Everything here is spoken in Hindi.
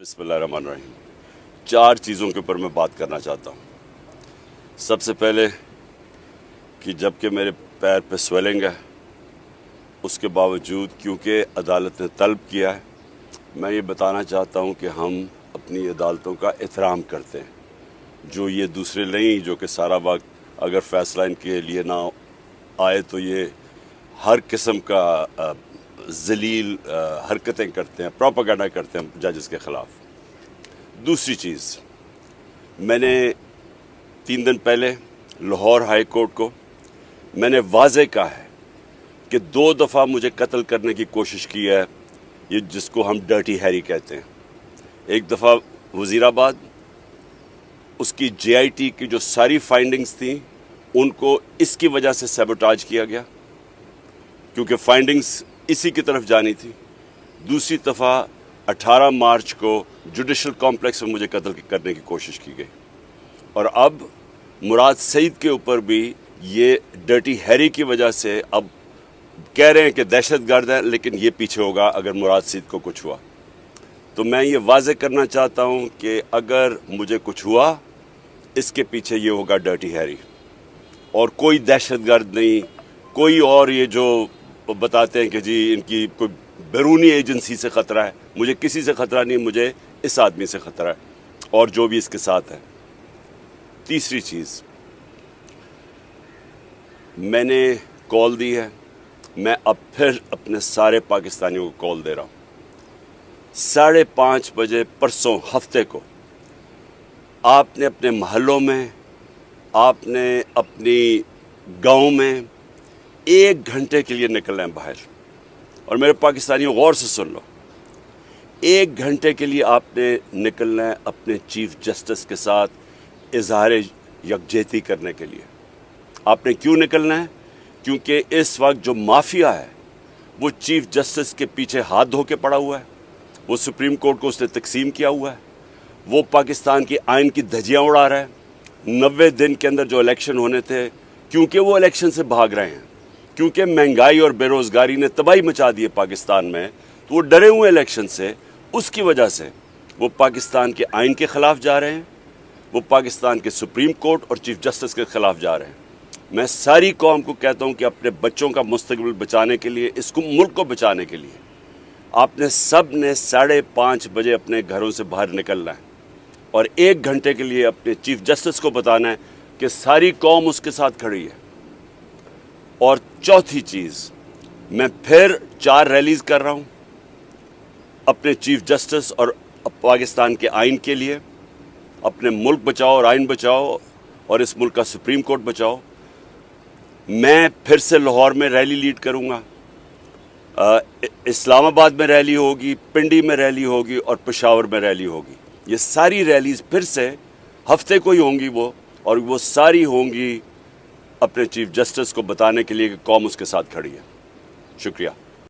बिस्मिल्लाहिर्रहमानिर्रहीम। 4 चीज़ों के ऊपर मैं बात करना चाहता हूँ। सबसे पहले कि जबकि मेरे पैर पे स्वेलिंग है, उसके बावजूद क्योंकि अदालत ने तलब किया है, मैं ये बताना चाहता हूँ कि हम अपनी अदालतों का एहतराम करते हैं। जो ये दूसरे नहीं जो कि सारा वक्त अगर फ़ैसला इनके लिए ना आए तो ये हर किस्म का ज़लील हरकतें करते हैं, प्रोपेगेंडा करते हैं जजेस के ख़िलाफ़। दूसरी चीज़, मैंने 3 दिन पहले लाहौर हाई कोर्ट को मैंने वाज़े कहा है कि 2 दफ़ा मुझे कत्ल करने की कोशिश की है, ये जिसको हम डर्टी हैरी कहते हैं। एक दफ़ा वज़ीराबाद, उसकी JIT की जो सारी फाइंडिंग्स थी उनको इसकी वजह से सैबोटाज किया गया क्योंकि फाइंडिंग्स इसी की तरफ जानी थी। दूसरी दफ़ा 18 मार्च को जुडिशल कॉम्प्लेक्स में मुझे कत्ल करने की कोशिश की गई, और अब मुराद सईद के ऊपर भी ये डर्टी हैरी की वजह से अब कह रहे हैं कि दहशतगर्द है, लेकिन ये पीछे होगा अगर मुराद सईद को कुछ हुआ। तो मैं ये वाज़े करना चाहता हूँ कि अगर मुझे कुछ हुआ, इसके पीछे ये होगा डर्टी हैरी, और कोई दहशतगर्द नहीं, कोई और ये जो बताते हैं कि जी इनकी कोई बैरूनी एजेंसी से ख़तरा है। मुझे किसी से ख़तरा नहीं, मुझे इस आदमी से ख़तरा है और जो भी इसके साथ है। तीसरी चीज़, मैंने कॉल दी है, मैं अब फिर अपने सारे पाकिस्तानियों को कॉल दे रहा हूँ। 5:30 बजे परसों हफ्ते को आपने अपने महलों में, आपने अपनी गाँव में 1 घंटे के लिए निकलना है बाहर। और मेरे पाकिस्तानियों गौर से सुन लो, 1 घंटे के लिए आपने निकलना है अपने चीफ जस्टिस के साथ इजहार यकजहती करने के लिए। आपने क्यों निकलना है? क्योंकि इस वक्त जो माफिया है वो चीफ जस्टिस के पीछे हाथ धो के पड़ा हुआ है। वो सुप्रीम कोर्ट को उसने तकसीम किया हुआ है, वो पाकिस्तान की आइन की धज्जियाँ उड़ा रहा है। 90 दिन के अंदर जो इलेक्शन होने थे, क्योंकि वो इलेक्शन से भाग रहे हैं, क्योंकि महंगाई और बेरोज़गारी ने तबाही मचा दी है पाकिस्तान में, तो वो डरे हुए इलेक्शन से, उसकी वजह से वो पाकिस्तान के आइन के ख़िलाफ़ जा रहे हैं, वो पाकिस्तान के सुप्रीम कोर्ट और चीफ जस्टिस के ख़िलाफ़ जा रहे हैं। मैं सारी कौम को कहता हूँ कि अपने बच्चों का मुस्तकबिल बचाने के लिए, इसको मुल्क को बचाने के लिए आपने सब ने 5:30 बजे अपने घरों से बाहर निकलना है और 1 घंटे के लिए अपने चीफ जस्टिस को बताना है कि सारी कौम उसके साथ खड़ी है। और चौथी चीज़, मैं फिर 4 रैलीज़ कर रहा हूँ अपने चीफ जस्टिस और पाकिस्तान के आइन के लिए। अपने मुल्क बचाओ और आइन बचाओ और इस मुल्क का सुप्रीम कोर्ट बचाओ। मैं फिर से लाहौर में रैली लीड करूँगा, इस्लामाबाद में रैली होगी, पिंडी में रैली होगी और पेशावर में रैली होगी। ये सारी रैलीज़ फिर से हफ्ते को ही होंगी वो, और वो सारी होंगी अपने चीफ जस्टिस को बताने के लिए कि कौम उसके साथ खड़ी है। शुक्रिया।